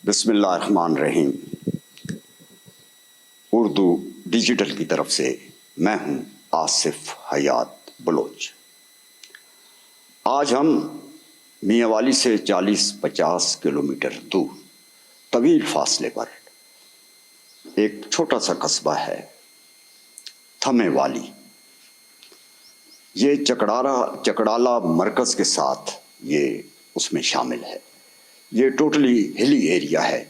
بسم اللہ الرحمن الرحیم. اردو ڈیجیٹل کی طرف سے میں ہوں آصف حیات بلوچ. آج ہم میاں والی سے 40-50 کلومیٹر دور طویل فاصلے پر ایک چھوٹا سا قصبہ ہے تھمے والی. یہ چکڑالہ مرکز کے ساتھ یہ اس میں شامل ہے. یہ ٹوٹلی ہلی ایریا ہے،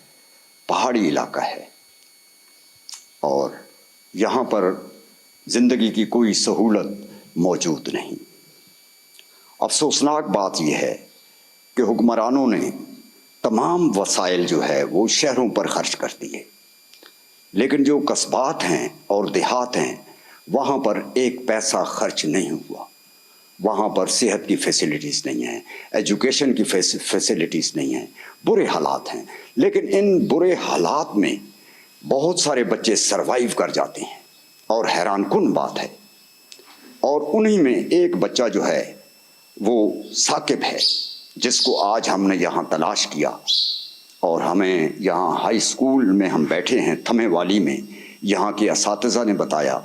پہاڑی علاقہ ہے، اور یہاں پر زندگی کی کوئی سہولت موجود نہیں. افسوسناک بات یہ ہے کہ حکمرانوں نے تمام وسائل جو ہے وہ شہروں پر خرچ کر دیے، لیکن جو قصبات ہیں اور دیہات ہیں وہاں پر ایک پیسہ خرچ نہیں ہوا. وہاں پر صحت کی فیسلٹیز نہیں ہیں، ایجوکیشن کی فیسلٹیز نہیں ہیں، برے حالات ہیں. لیکن ان برے حالات میں بہت سارے بچے سروائیو کر جاتے ہیں، اور حیران کن بات ہے. اور انہی میں ایک بچہ جو ہے وہ ثاقب ہے، جس کو آج ہم نے یہاں تلاش کیا، اور ہمیں یہاں ہائی اسکول میں ہم بیٹھے ہیں تھمے والی میں. یہاں کے اساتذہ نے بتایا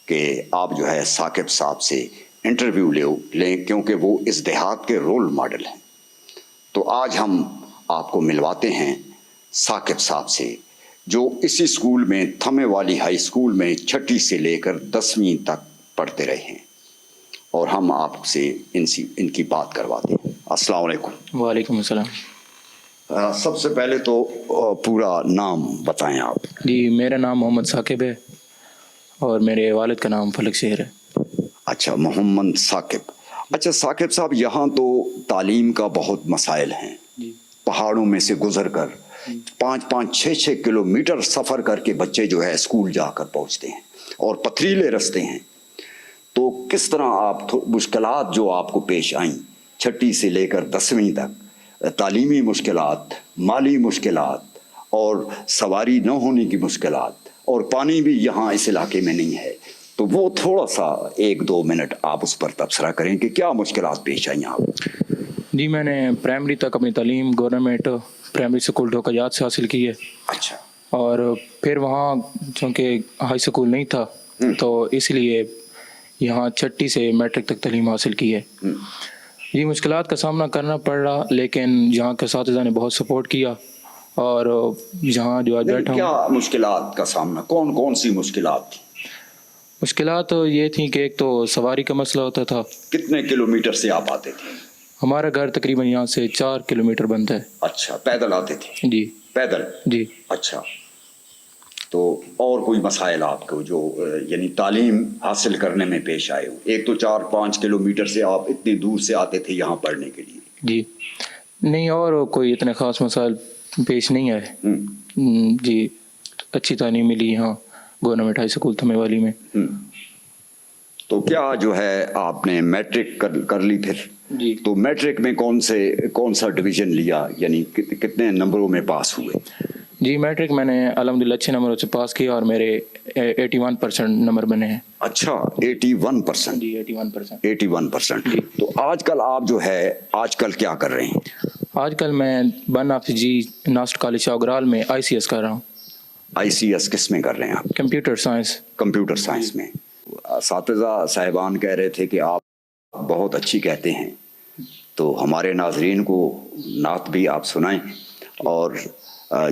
کہ آپ جو ہے ثاقب صاحب سے انٹرویو لیں کیونکہ وہ اس دیہات کے رول ماڈل ہیں. تو آج ہم آپ کو ملواتے ہیں ثاقب صاحب سے، جو اسی اسکول میں تھمے والی ہائی اسکول میں 6 سے لے کر 10ویں تک پڑھتے رہے ہیں، اور ہم آپ سے ان کی بات کرواتے ہیں. السلام علیکم. وعلیکم السلام. سب سے پہلے تو پورا نام بتائیں آپ. جی، میرا نام محمد ثاقب ہے اور میرے والد کا نام فلک شہر ہے. اچھا، محمد ثاقب. اچھا ثاقب صاحب، یہاں تو تعلیم کا بہت مسائل ہیں. جی. پہاڑوں میں سے گزر کر 5-6 کلومیٹر سفر کر کے بچے جو ہے اسکول جا کر پہنچتے ہیں، اور پتھریلے رستے ہیں. تو کس طرح آپ مشکلات جو آپ کو پیش آئیں 6 سے لے کر 10ویں تک، تعلیمی مشکلات، مالی مشکلات، اور سواری نہ ہونے کی مشکلات، اور پانی بھی یہاں اس علاقے میں نہیں ہے، تو وہ تھوڑا سا 1-2 منٹ آپ اس پر تبصرہ کریں کہ کیا مشکلات پیش آئیں آپ. جی، میں نے پرائمری تک اپنی تعلیم گورنمنٹ پرائمری اسکول ڈھوکاجات سے حاصل کی ہے. اچھا. اور پھر وہاں چونکہ ہائی اسکول نہیں تھا تو اس لیے یہاں 6 سے میٹرک تک تعلیم حاصل کی ہے. یہ مشکلات کا سامنا کرنا پڑ رہا، لیکن یہاں کے اساتذہ نے بہت سپورٹ کیا، اور یہاں جو آج بیٹھا ہوں. کیا مشکلات کا سامنا، کون سی مشکلات تھی؟ مشکلات یہ تھیں کہ ایک تو سواری کا مسئلہ ہوتا تھا. کتنے کلومیٹر سے آپ آتے تھے؟ ہمارا گھر تقریباً یہاں سے 4 کلومیٹر بنتا ہے. اچھا، پیدل آتے تھے؟ جی. پیدل؟ جی. اچھا. تو اور کوئی مسائل آپ کو جو یعنی تعلیم حاصل کرنے میں پیش آئے ہو؟ ایک تو 4-5 کلومیٹر سے آپ اتنی دور سے آتے تھے یہاں پڑھنے کے لیے. جی نہیں، اور کوئی اتنے خاص مسائل پیش نہیں آئے. جی، اچھی تعلیم ملی یہاں گورنمنٹ ہائی اسکول تھمے والی میں. تو کیا جو ہے آپ نے میٹرک کر لی پھر؟ جی. تو میٹرک میں کون سا ڈویژن لیا، یعنی کتنے نمبروں میں پاس ہوئے؟ جی، میٹرک میں نے الحمدللہ اچھے نمبروں سے پاس کیا، اور میرے 81% نمبر بنے ہیں. اچھا، 81%. جی، 81%. 81%. جی. تو آج کل آپ جو ہے کیا کر رہے ہیں؟ آج کل میں بن آفس جی ناسٹ کالج شاہگرال میں ICS کر رہا ہوں. ICS کس میں کر رہے ہیں آپ؟ Computer science. کمپیوٹر سائنس میں. اساتذہ صاحبان کہہ رہے تھے کہ آپ بہت اچھی کہتے ہیں، تو ہمارے ناظرین کو نعت بھی آپ سنائیں. اور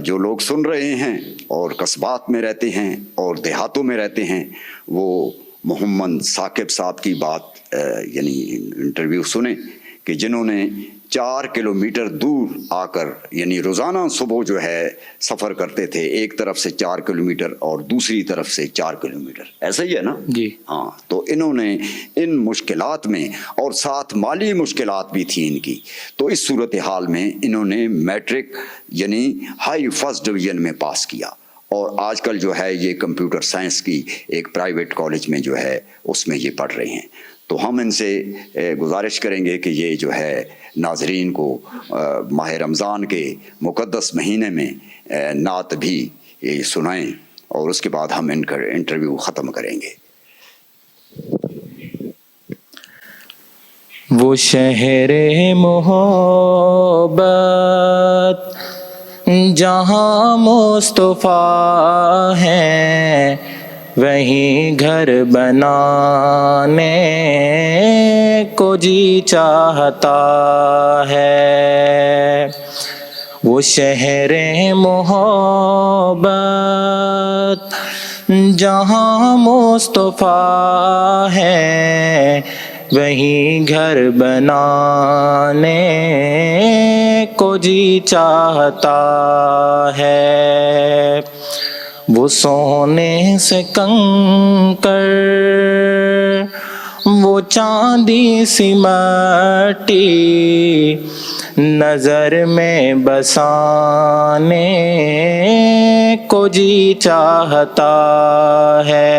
جو لوگ سن رہے ہیں اور قصبات میں رہتے ہیں اور دیہاتوں میں رہتے ہیں، وہ محمد ثاقب صاحب کی بات یعنی انٹرویو سنیں کہ جنہوں نے 4 کلومیٹر دور آ کر، یعنی روزانہ صبح جو ہے سفر کرتے تھے، ایک طرف سے 4 کلومیٹر اور دوسری طرف سے 4 کلومیٹر. ایسا ہی ہے نا؟ جی. ہاں. تو انہوں نے ان مشکلات میں، اور ساتھ مالی مشکلات بھی تھی ان کی، تو اس صورتحال میں انہوں نے میٹرک یعنی ہائی فرسٹ ڈویژن میں پاس کیا، اور آج کل جو ہے یہ کمپیوٹر سائنس کی ایک پرائیویٹ کالج میں جو ہے اس میں یہ پڑھ رہے ہیں. تو ہم ان سے گزارش کریں گے کہ یہ جو ہے ناظرین کو ماہ رمضان کے مقدس مہینے میں نعت بھی سنائیں، اور اس کے بعد ہم ان کا انٹرویو ختم کریں گے. وہ شہر محبت جہاں مصطفیٰ ہیں وہیں گھر بنانے کو جی چاہتا ہے، وہ شہر محبت جہاں مصطفیٰ ہے وہیں گھر بنانے کو جی چاہتا ہے، وہ سونے سے کنکر وہ چاندی سی مٹی نظر میں بسانے کو جی چاہتا ہے۔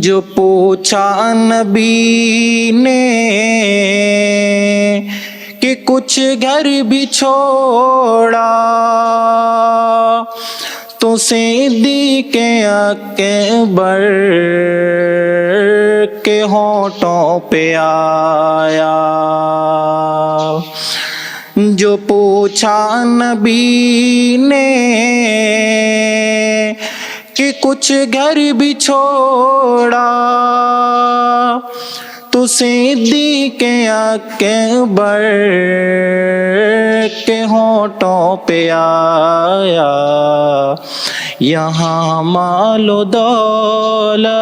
جو پوچھا نبی نے کہ کچھ گھر بھی چھوڑا تو صدیق اکبر کے ہونٹوں پہ آیا، جو پوچھا نبی نے کہ کچھ گھر بھی چھوڑا تو صدیق اکبر کے ہونٹوں پہ آیا، یہاں مال و دولت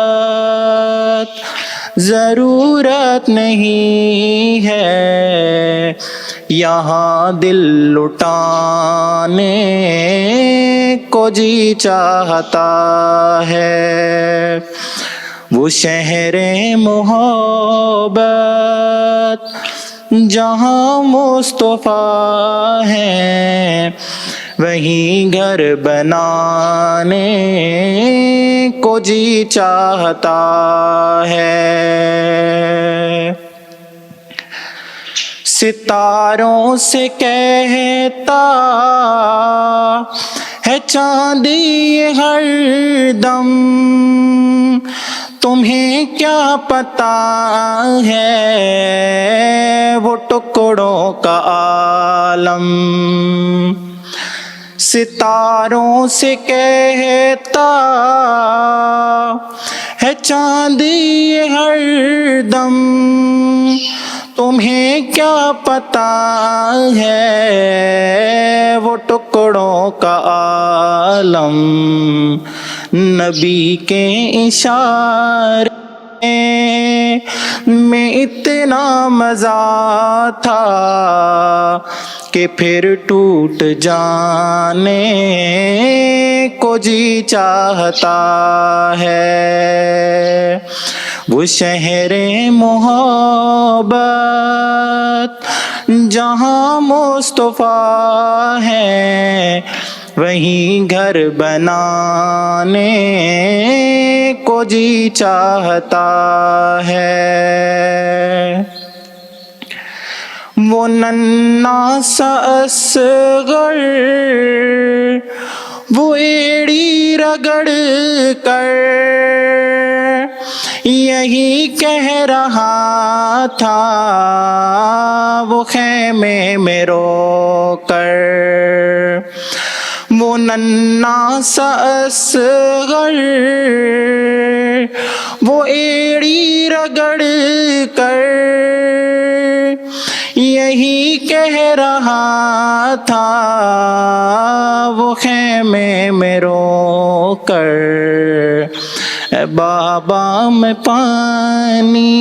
ضرورت نہیں ہے، یہاں دل لٹانے کو جی چاہتا ہے، وہ شہر محبت جہاں مصطفیٰ ہیں وہیں گھر بنانے کو جی چاہتا ہے۔ ستاروں سے کہتا ہے چاندی ہر دم، تمہیں کیا پتا ہے وہ ٹکڑوں کا عالم، ستاروں سے کہتا ہے چاندی ہر دم، تمہیں کیا پتا ہے وہ ٹکڑوں کا عالم، نبی کے اشارے میں اتنا مزہ تھا کہ پھر ٹوٹ جانے کو جی چاہتا ہے، وہ شہر محبت جہاں مصطفیٰ ہے وہیں گھر بنانے کو جی چاہتا ہے، وہ ننھا سا اصغر وہ ایڑی رگڑ کر یہی کہہ رہا تھا وہ خیمے میں رو کر، وہ ننھا سا اصغر وہ ایڑی رگڑ کر یہی کہہ رہا تھا وہ خیمے میں رو کر، اے بابا میں پانی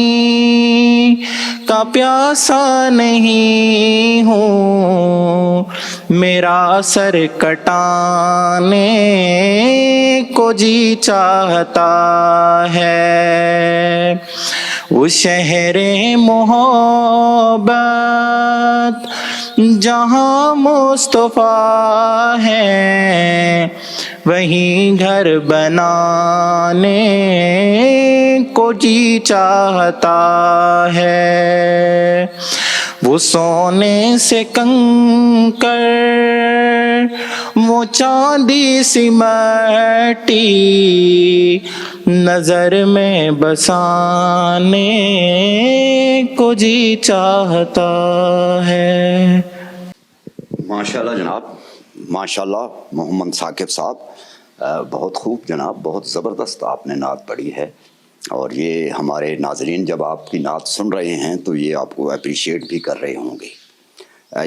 کا پیاسا نہیں ہوں، میرا سر کٹانے کو جی چاہتا ہے، وہ شہر محبت جہاں مصطفیٰ ہے وہیں گھر بنانے کو جی چاہتا ہے، وہ سونے سے کنکر وہ چاندی سی مٹی نظر میں بسانے کو جی چاہتا ہے۔ ماشاءاللہ جناب. ماشاءاللہ محمد ثاقب صاحب بہت خوب جناب, بہت زبردست آپ نے نعت پڑھی ہے, اور یہ ہمارے ناظرین جب آپ کی نعت سن رہے ہیں تو یہ آپ کو اپریشیٹ بھی کر رہے ہوں گے.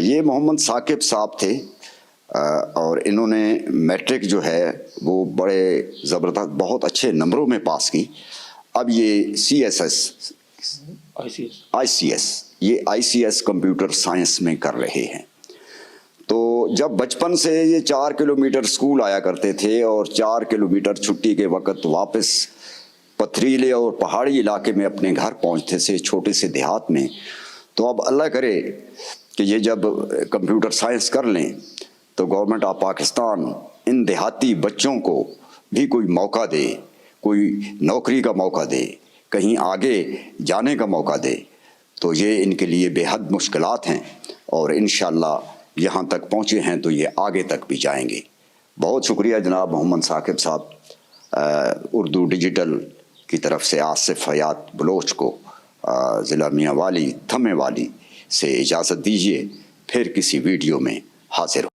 یہ محمد ثاقب صاحب تھے, اور انہوں نے میٹرک جو ہے وہ بڑے زبردست بہت اچھے نمبروں میں پاس کی. اب یہ آئی سی ایس کمپیوٹر سائنس میں کر رہے ہیں. تو جب بچپن سے یہ 4 کلومیٹر اسکول آیا کرتے تھے اور 4 کلومیٹر چھٹی کے وقت واپس پتھریلے اور پہاڑی علاقے میں اپنے گھر پہنچتے تھے, چھوٹے سے دیہات میں. تو اب اللہ کرے کہ یہ جب کمپیوٹر سائنس کر لیں تو گورنمنٹ آف پاکستان ان دیہاتی بچوں کو بھی کوئی موقع دے, کوئی نوکری کا موقع دے, کہیں آگے جانے کا موقع دے. تو یہ ان کے لیے بے حد مشکلات ہیں, اور انشاءاللہ یہاں تک پہنچے ہیں تو یہ آگے تک بھی جائیں گے. بہت شکریہ جناب محمد ثاقب صاحب. اردو ڈیجیٹل کی طرف سے آصف حیات بلوچ کو ضلع میاں والی تھمے والی سے اجازت دیجیے, پھر کسی ویڈیو میں حاضر ہوں.